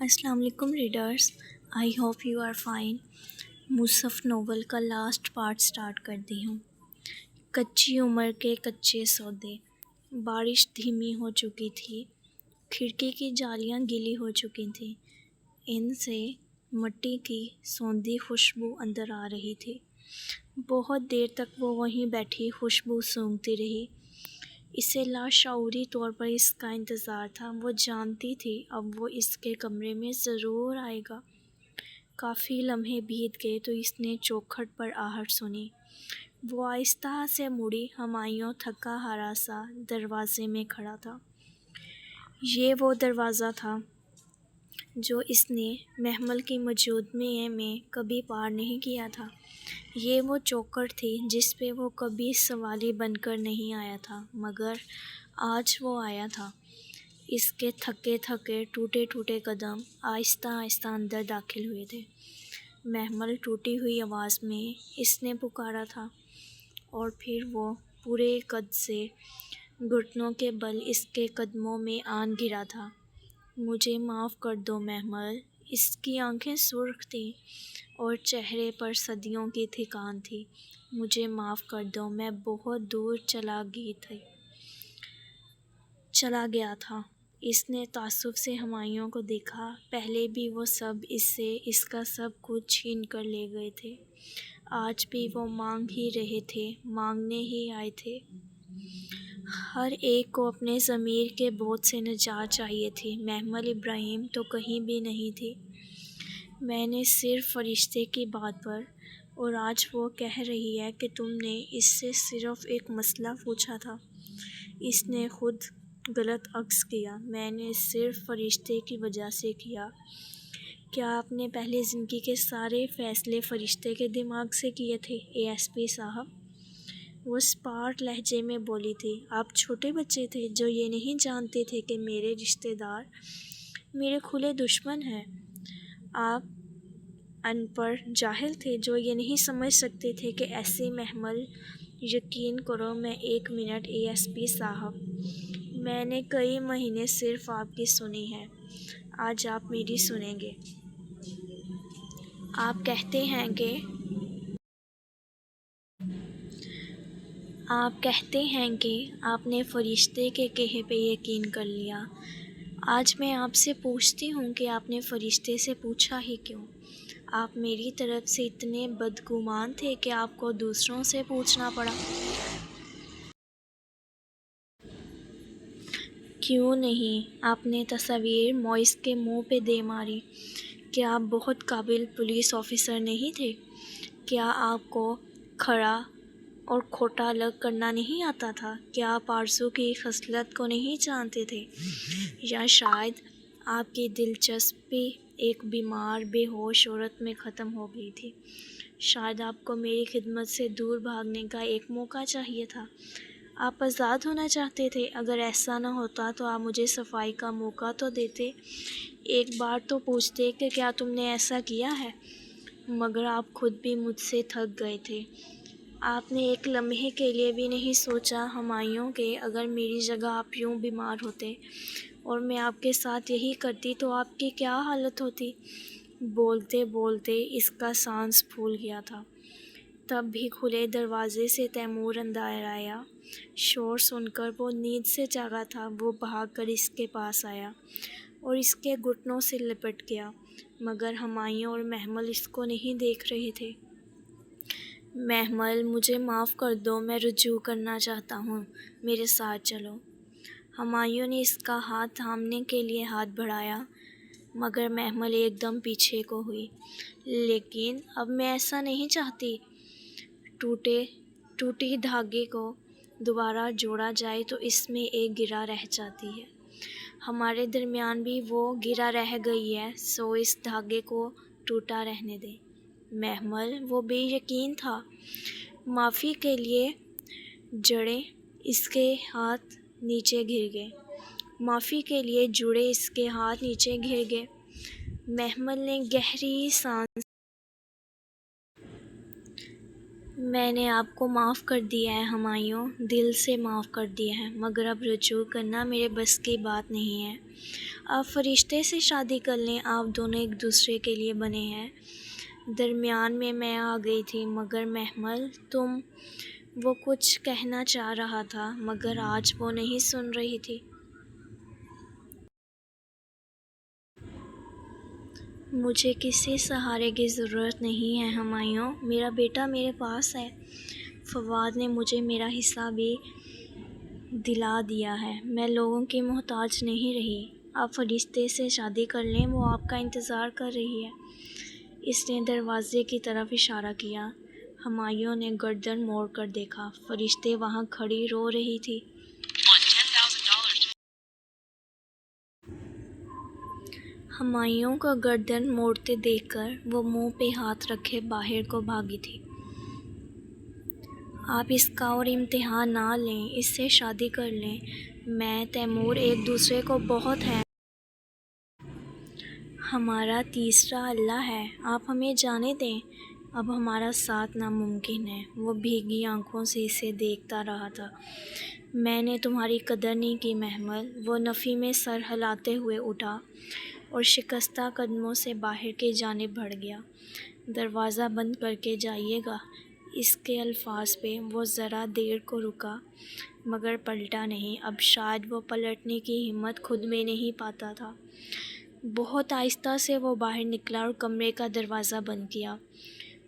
السلام علیکم readers, I hope you are fine. Mushaf novel کا لاسٹ پارٹ سٹارٹ کرتی ہوں۔ کچی عمر کے کچے سودے۔ بارش دھیمی ہو چکی تھی، کھڑکی کی جالیاں گیلی ہو چکی تھیں، ان سے مٹی کی سوندھی خوشبو اندر آ رہی تھی۔ بہت دیر تک وہ وہیں بیٹھی خوشبو سونگھتی رہی۔ اسے لاشعوری طور پر اس کا انتظار تھا۔ وہ جانتی تھی اب وہ اس کے کمرے میں ضرور آئے گا۔ کافی لمحے بیت گئے تو اس نے چوکھٹ پر آہٹ سنی۔ وہ آہستہ سے مڑی۔ ہمایوں تھکا ہارا سا دروازے میں کھڑا تھا۔ یہ وہ دروازہ تھا جو اس نے محمل کی موجودگی میں کبھی پار نہیں کیا تھا۔ یہ وہ چوکھٹ تھی جس پہ وہ کبھی سوالی بن کر نہیں آیا تھا، مگر آج وہ آیا تھا۔ اس کے تھکے تھکے ٹوٹے ٹوٹے قدم آہستہ آہستہ اندر داخل ہوئے تھے۔ محمل ٹوٹی ہوئی آواز میں اس نے پکارا تھا، اور پھر وہ پورے قد سے گھٹنوں کے بل اس کے قدموں میں آن گرا تھا۔ مجھے معاف کر دو محمل۔ اس کی آنکھیں سرخ تھیں اور چہرے پر صدیوں کی تھکان تھی۔ مجھے معاف کر دو، میں بہت دور چلا گیا تھا۔ اس نے تعصب سے ہمایوں کو دیکھا۔ پہلے بھی وہ سب اس سے اس کا سب کچھ چھین کر لے گئے تھے۔ آج بھی وہ مانگ ہی رہے تھے، مانگنے ہی آئے تھے۔ ہر ایک کو اپنے ضمیر کے بوجھ سے نجات چاہیے تھی۔ محمل ابراہیم تو کہیں بھی نہیں تھی۔ میں نے صرف فرشتے کی بات پر، اور آج وہ کہہ رہی ہے کہ تم نے اس سے صرف ایک مسئلہ پوچھا تھا۔ اس نے خود غلط عکس کیا۔ میں نے صرف فرشتے کی وجہ سے کیا۔ کیا آپ نے پہلے زندگی کے سارے فیصلے فرشتے کے دماغ سے کیے تھے اے ایس پی صاحب؟ وہ اسپاٹ لہجے میں بولی تھی۔ آپ چھوٹے بچے تھے جو یہ نہیں جانتے تھے کہ میرے رشتہ دار میرے کھلے دشمن ہیں۔ آپ ان پڑھ جاہل تھے جو یہ نہیں سمجھ سکتے تھے کہ ایسے محمل۔ یقین کرو میں ایک منٹ اے ایس پی صاحب، میں نے کئی مہینے صرف آپ کی سنی ہے، آج آپ میری سنیں گے۔ آپ کہتے ہیں کہ آپ نے فرشتے کے کہے پہ یقین کر لیا۔ آج میں آپ سے پوچھتی ہوں کہ آپ نے فرشتے سے پوچھا ہی کیوں؟ آپ میری طرف سے اتنے بدگمان تھے کہ آپ کو دوسروں سے پوچھنا پڑا۔ کیوں نہیں؟ آپ نے تصویر موئس کے منہ پہ دے ماری۔ کیا آپ بہت قابل پولیس آفیسر نہیں تھے؟ کیا آپ کو کھڑا اور کھوٹا الگ کرنا نہیں آتا تھا؟ کیا آپ آرزو کی خصلت کو نہیں جانتے تھے؟ یا شاید آپ کی دلچسپی ایک بیمار بے ہوش عورت میں ختم ہو گئی تھی؟ شاید آپ کو میری خدمت سے دور بھاگنے کا ایک موقع چاہیے تھا۔ آپ آزاد ہونا چاہتے تھے۔ اگر ایسا نہ ہوتا تو آپ مجھے صفائی کا موقع تو دیتے، ایک بار تو پوچھتے کہ کیا تم نے ایسا کیا ہے، مگر آپ خود بھی مجھ سے تھک گئے تھے۔ آپ نے ایک لمحے کے لیے بھی نہیں سوچا ہمایوں کہ اگر میری جگہ آپ یوں بیمار ہوتے اور میں آپ کے ساتھ یہی کرتی تو آپ کی کیا حالت ہوتی؟ بولتے بولتے اس کا سانس پھول گیا تھا۔ تب بھی کھلے دروازے سے تیمور اندر آیا۔ شور سن کر وہ نیند سے جاگا تھا۔ وہ بھاگ کر اس کے پاس آیا اور اس کے گھٹنوں سے لپٹ گیا، مگر ہمایوں اور محمل اس کو نہیں دیکھ رہے تھے۔ محمل، مجھے معاف کر دو، میں رجوع کرنا چاہتا ہوں، میرے ساتھ چلو۔ ہمایوں نے اس کا ہاتھ تھامنے کے لیے ہاتھ بڑھایا، مگر محمل ایک دم پیچھے کو ہوئی۔ لیکن اب میں ایسا نہیں چاہتی۔ ٹوٹی دھاگے کو دوبارہ جوڑا جائے تو اس میں ایک گرہ رہ جاتی ہے۔ ہمارے درمیان بھی وہ گرہ رہ گئی ہے، سو اس دھاگے کو ٹوٹا رہنے دیں۔ محمل، وہ بے یقین تھا۔ معافی کے لیے جڑے اس کے ہاتھ نیچے گر گئے۔ محمل نے گہری سانس میں نے آپ کو معاف کر دیا ہے ہمایوں، دل سے معاف کر دیا ہے، مگر اب رجوع کرنا میرے بس کی بات نہیں ہے۔ آپ فرشتے سے شادی کر لیں، آپ دونوں ایک دوسرے کے لیے بنے ہیں۔ درمیان میں آ گئی تھی، مگر محمل تم، وہ کچھ کہنا چاہ رہا تھا مگر آج وہ نہیں سن رہی تھی۔ مجھے کسی سہارے کی ضرورت نہیں ہے ہمایوں، میرا بیٹا میرے پاس ہے۔ فواد نے مجھے میرا حصہ بھی دلا دیا ہے، میں لوگوں کی محتاج نہیں رہی۔ آپ فرشتے سے شادی کر لیں، وہ آپ کا انتظار کر رہی ہے۔ اس نے دروازے کی طرف اشارہ کیا۔ ہمایوں نے گردن موڑ کر دیکھا، فرشتے وہاں کھڑی رو رہی تھی۔ ہمایوں کو گردن موڑتے دیکھ کر وہ منہ پہ ہاتھ رکھے باہر کو بھاگی تھی۔ آپ اس کا اور امتحان نہ لیں، اس سے شادی کر لیں، میں تیمور ایک دوسرے کو بہت ہیں۔ ہمارا تیسرا اللہ ہے، آپ ہمیں جانے دیں، اب ہمارا ساتھ ناممکن ہے۔ وہ بھیگی آنکھوں سے اسے دیکھتا رہا تھا۔ میں نے تمہاری قدر نہیں کی محمل، وہ نفی میں سر ہلاتے ہوئے اٹھا اور شکستہ قدموں سے باہر کی جانب بڑھ گیا۔ دروازہ بند کر کے جائیے گا۔ اس کے الفاظ پہ وہ ذرا دیر کو رکا مگر پلٹا نہیں، اب شاید وہ پلٹنے کی ہمت خود میں نہیں پاتا تھا۔ بہت آہستہ سے وہ باہر نکلا اور کمرے کا دروازہ بند کیا۔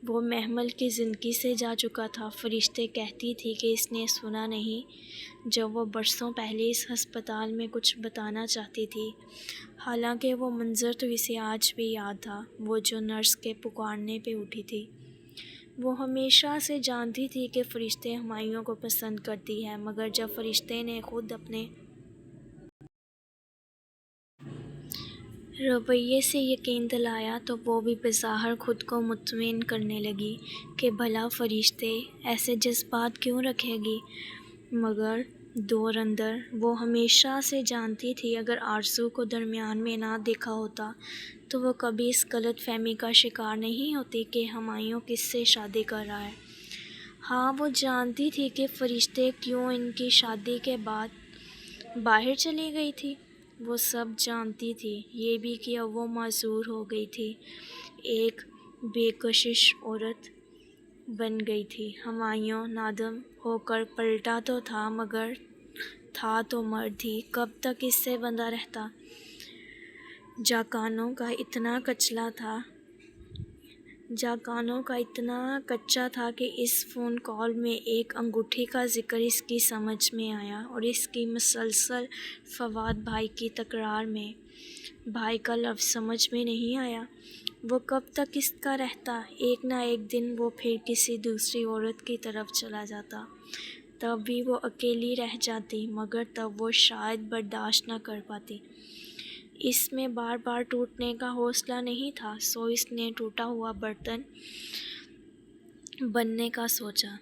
وہ محمل کی زندگی سے جا چکا تھا۔ فرشتے کہتی تھی کہ اس نے سنا نہیں جب وہ برسوں پہلے اس ہسپتال میں کچھ بتانا چاہتی تھی، حالانکہ وہ منظر تو اسے آج بھی یاد تھا، وہ جو نرس کے پکارنے پہ اٹھی تھی۔ وہ ہمیشہ سے جانتی تھی کہ فرشتے ہمایوں کو پسند کرتی ہے، مگر جب فرشتے نے خود اپنے رویے سے یقین دلایا تو وہ بھی بظاہر خود کو مطمئن کرنے لگی کہ بھلا فرشتے ایسے جذبات کیوں رکھے گی، مگر دور اندر وہ ہمیشہ سے جانتی تھی اگر آرزو کو درمیان میں نہ دیکھا ہوتا تو وہ کبھی اس غلط فہمی کا شکار نہیں ہوتی کہ ہمایوں کس سے شادی کر رہا ہے۔ ہاں، وہ جانتی تھی کہ فرشتے کیوں ان کی شادی کے بعد باہر چلی گئی تھی، وہ سب جانتی تھی، یہ بھی کہ اب وہ معذور ہو گئی تھی، ایک بے کشش عورت بن گئی تھی۔ ہمایوں نادم ہو کر پلٹا تو تھا مگر تھا تو مرد ہی، کب تک اس سے بندھا رہتا۔ جاکانوں کا اتنا کچا تھا کہ اس فون کال میں ایک انگوٹھی کا ذکر اس کی سمجھ میں آیا اور اس کی مسلسل فواد بھائی کی تکرار میں بھائی کا لفظ سمجھ میں نہیں آیا۔ وہ کب تک اس کا رہتا، ایک نہ ایک دن وہ پھر کسی دوسری عورت کی طرف چلا جاتا، تب بھی وہ اکیلی رہ جاتی، مگر تب وہ شاید برداشت نہ کر پاتی۔ اس میں بار بار ٹوٹنے کا حوصلہ نہیں تھا، سو اس نے ٹوٹا ہوا برتن بننے کا سوچا۔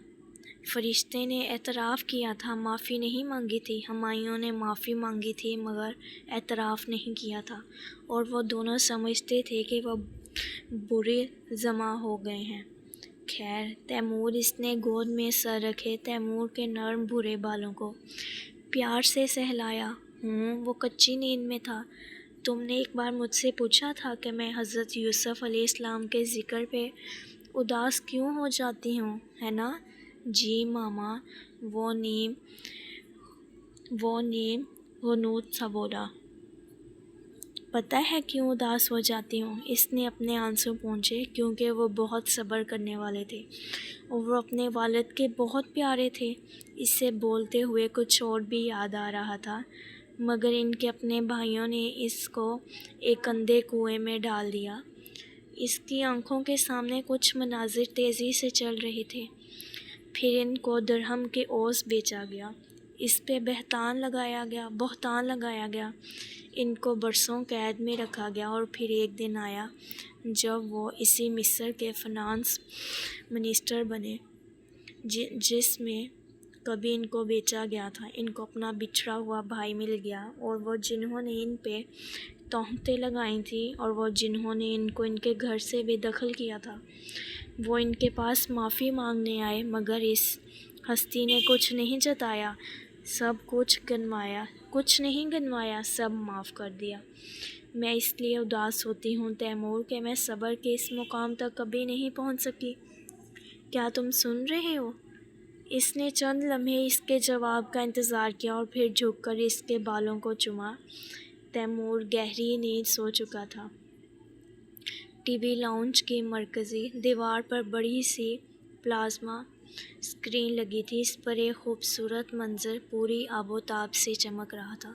فرشتے نے اعتراف کیا تھا، معافی نہیں مانگی تھی۔ ہمایوں نے معافی مانگی تھی مگر اعتراف نہیں کیا تھا، اور وہ دونوں سمجھتے تھے کہ وہ برے جمع ہو گئے ہیں۔ خیر تیمور، اس نے گود میں سر رکھے تیمور کے نرم بھورے بالوں کو پیار سے سہلایا۔ وہ کچی نیند میں تھا۔ تم نے ایک بار مجھ سے پوچھا تھا کہ میں حضرت یوسف علیہ السلام کے ذکر پہ اداس کیوں ہو جاتی ہوں، ہے نا؟ جی ماما، وہ نیم غنود سا بولا۔ پتہ ہے کیوں اداس ہو جاتی ہوں؟ اس نے اپنے آنسو پونچھے، کیونکہ وہ بہت صبر کرنے والے تھے اور وہ اپنے والد کے بہت پیارے تھے۔ اسے بولتے ہوئے کچھ اور بھی یاد آ رہا تھا، مگر ان کے اپنے بھائیوں نے اس کو ایک اندھے کنویں میں ڈال دیا۔ اس کی آنکھوں کے سامنے کچھ مناظر تیزی سے چل رہے تھے۔ پھر ان کو درہم کے عوض بیچا گیا، اس پہ بہتان لگایا گیا، ان کو برسوں قید میں رکھا گیا، اور پھر ایک دن آیا جب وہ اسی مصر کے فنانس منسٹر بنے جس میں کبھی ان کو بیچا گیا تھا۔ ان کو اپنا بچھڑا ہوا بھائی مل گیا، اور وہ جنہوں نے ان پہ تہمتیں لگائی تھیں، اور وہ جنہوں نے ان کو ان کے گھر سے بے دخل کیا تھا۔ وہ ان کے پاس معافی مانگنے آئے، مگر اس ہستی نے کچھ نہیں جتایا، کچھ نہیں گنوایا، سب معاف کر دیا۔ میں اس لیے اداس ہوتی ہوں تیمور کہ میں صبر کے اس مقام تک کبھی نہیں پہنچ سکی۔ کیا تم سن رہے ہو؟ اس نے چند لمحے اس کے جواب کا انتظار کیا اور پھر جھک کر اس کے بالوں کو چوما۔ تیمور گہری نیند سو چکا تھا۔ ٹی وی لاؤنج کی مرکزی دیوار پر بڑی سی پلازما اسکرین لگی تھی۔ اس پر ایک خوبصورت منظر پوری آب و تاب سے چمک رہا تھا۔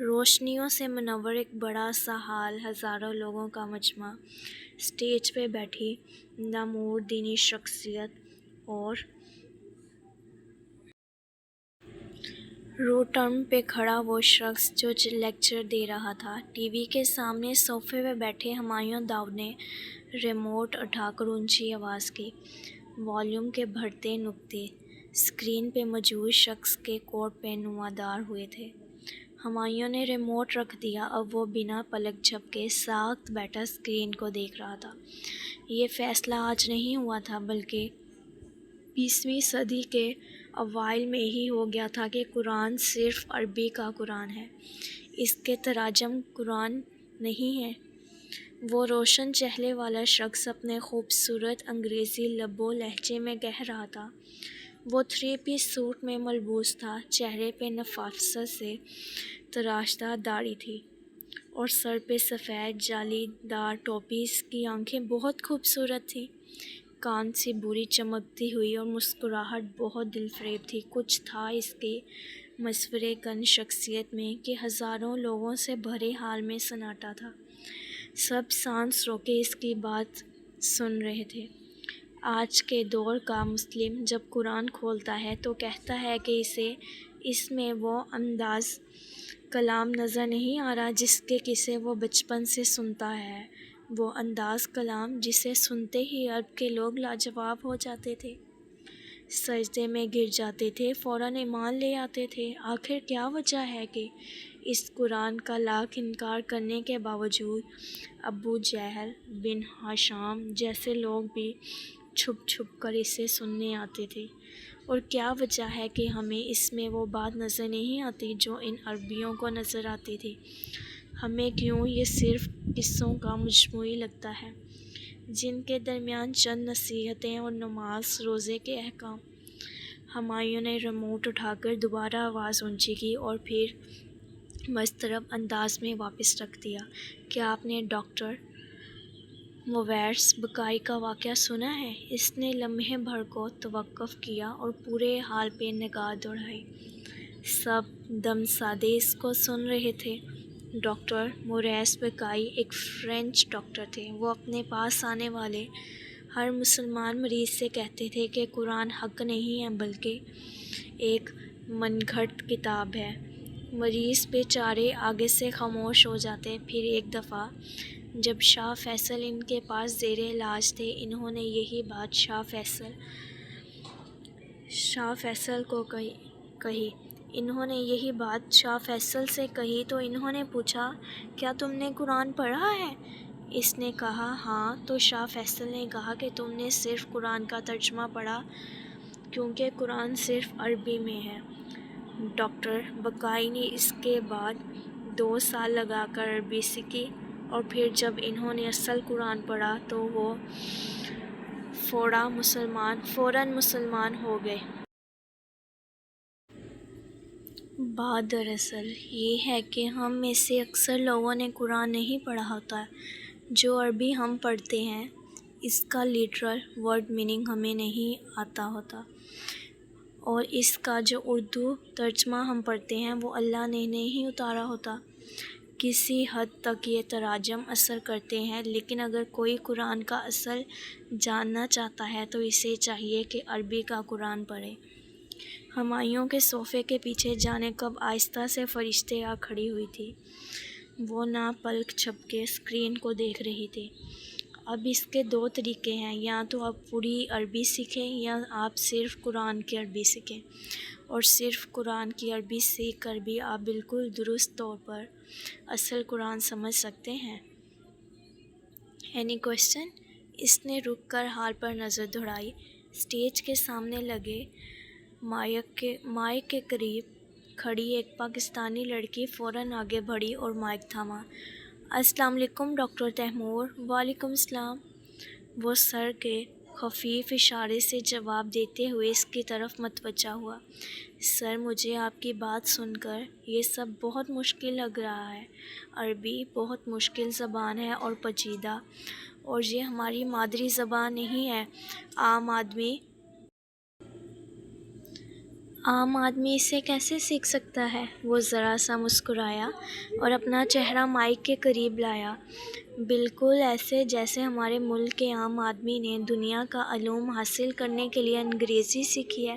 روشنیوں سے منور ایک بڑا سا ہال، ہزاروں لوگوں کا مجمع۔ اسٹیج پہ بیٹھی نامور دینی شخصیت اور روٹرم پہ کھڑا وہ شخص جو لیکچر دے رہا تھا۔ ٹی وی کے سامنے صوفے پہ بیٹھے ہمایوں داؤد نے ریموٹ اٹھا کر اونچی آواز کی۔ والیوم کے بڑھتے نقطے اسکرین پہ موجود شخص کے کوٹ پہ نمودار ہوئے تھے۔ ہمایوں نے ریموٹ رکھ دیا۔ اب وہ بنا پلک جھپکے ساکت بیٹھا اسکرین کو دیکھ رہا تھا۔ یہ فیصلہ آج نہیں ہوا تھا، بلکہ 20ویں صدی کے اوائل میں ہی ہو گیا تھا کہ قرآن صرف عربی کا قرآن ہے، اس کے تراجم قرآن نہیں ہیں۔ وہ روشن چہرے والا شخص اپنے خوبصورت انگریزی لب و لہجے میں کہہ رہا تھا۔ وہ 3 پیس سوٹ میں ملبوس تھا، چہرے پہ نفاست سے تراشدہ داڑھی تھی اور سر پہ سفید جالی دار ٹوپی۔ اس کی آنکھیں بہت خوبصورت تھیں، کان سے بوری چمکتی ہوئی، اور مسکراہٹ بہت دل فریب تھی۔ کچھ تھا اس کی مصور کن شخصیت میں کہ ہزاروں لوگوں سے بھرے حال میں سناٹا تھا۔ سب سانس روکے اس کی بات سن رہے تھے۔ آج کے دور کا مسلم جب قرآن کھولتا ہے تو کہتا ہے کہ اس میں وہ انداز کلام نظر نہیں آ رہا جسے وہ بچپن سے سنتا ہے، وہ انداز کلام جسے سنتے ہی عرب کے لوگ لاجواب ہو جاتے تھے، سجدے میں گر جاتے تھے، فوراً ایمان لے آتے تھے۔ آخر کیا وجہ ہے کہ اس قرآن کا لاکھ انکار کرنے کے باوجود ابو جہل بن ہشام جیسے لوگ بھی چھپ چھپ کر اسے سننے آتے تھے؟ اور کیا وجہ ہے کہ ہمیں اس میں وہ بات نظر نہیں آتی جو ان عربیوں کو نظر آتی تھی؟ ہمیں کیوں یہ صرف قصوں کا مجموعہ لگتا ہے جن کے درمیان چند نصیحتیں اور نماز روزے کے احکام؟ ہمایوں نے ریموٹ اٹھا کر دوبارہ آواز اونچی کی اور پھر مضطرب انداز میں واپس رکھ دیا۔ کیا آپ نے ڈاکٹر مویس بقائی کا واقعہ سنا ہے؟ اس نے لمحے بھر کو توقف کیا اور پورے حال پہ نگاہ دوڑائی۔ سب دم سادے اس کو سن رہے تھے۔ ڈاکٹر موریس بقائی ایک فرینچ ڈاکٹر تھے۔ وہ اپنے پاس آنے والے ہر مسلمان مریض سے کہتے تھے کہ قرآن حق نہیں ہے بلکہ ایک من گھڑت کتاب ہے۔ مریض بیچارے آگے سے خاموش ہو جاتے۔ پھر ایک دفعہ جب شاہ فیصل ان کے پاس زیر علاج تھے، انہوں نے یہی بات شاہ فیصل کو کہی۔ انہوں نے یہی بات شاہ فیصل سے کہی تو انہوں نے پوچھا، کیا تم نے قرآن پڑھا ہے؟ اس نے کہا ہاں۔ تو شاہ فیصل نے کہا کہ تم نے صرف قرآن کا ترجمہ پڑھا کیونکہ قرآن صرف عربی میں ہے۔ ڈاکٹر بقائی نے اس کے بعد 2 سال لگا کر عربی سیکھی اور پھر جب انہوں نے اصل قرآن پڑھا تو وہ فوراً مسلمان ہو گئے۔ بات دراصل یہ ہے کہ ہم میں سے اکثر لوگوں نے قرآن نہیں پڑھا ہوتا۔ جو عربی ہم پڑھتے ہیں اس کا لٹرل ورڈ میننگ ہمیں نہیں آتا ہوتا، اور اس کا جو اردو ترجمہ ہم پڑھتے ہیں وہ اللہ نے نہیں اتارا ہوتا۔ کسی حد تک یہ تراجم اثر کرتے ہیں، لیکن اگر کوئی قرآن کا اصل جاننا چاہتا ہے تو اسے چاہیے کہ عربی کا قرآن پڑھے۔ ہمایوں کے صوفے کے پیچھے جانب آہستہ سے فرشتے آ کھڑی ہوئی تھی۔ وہ نہ پلک جھپکے اسکرین کو دیکھ رہی تھی۔ اب اس کے 2 طریقے ہیں، یا تو آپ پوری عربی سیکھیں یا آپ صرف قرآن کی عربی سیکھیں، اور صرف قرآن کی عربی سیکھ کر بھی آپ بالکل درست طور پر اصل قرآن سمجھ سکتے ہیں۔ Any question? اس نے رک کر ہال پر نظر دوڑائی۔ اسٹیج کے سامنے لگے مائک کے قریب کھڑی ایک پاکستانی لڑکی فوراً آگے بڑھی اور مائک تھاما۔ السلام علیکم ڈاکٹر تیمور۔ وعلیکم السلام۔ وہ سر کے خفیف اشارے سے جواب دیتے ہوئے اس کی طرف متوجہ ہوا۔ سر، مجھے آپ کی بات سن کر یہ سب بہت مشکل لگ رہا ہے۔ عربی بہت مشکل زبان ہے اور پیچیدہ، اور یہ ہماری مادری زبان نہیں ہے۔ عام آدمی اسے کیسے سیکھ سکتا ہے؟ وہ ذرا سا مسکرایا اور اپنا چہرہ مائک کے قریب لایا۔ بالکل ایسے جیسے ہمارے ملک کے عام آدمی نے دنیا کا علوم حاصل کرنے کے لیے انگریزی سیکھی ہے۔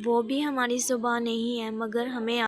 وہ بھی ہماری زبان نہیں ہے، مگر ہمیں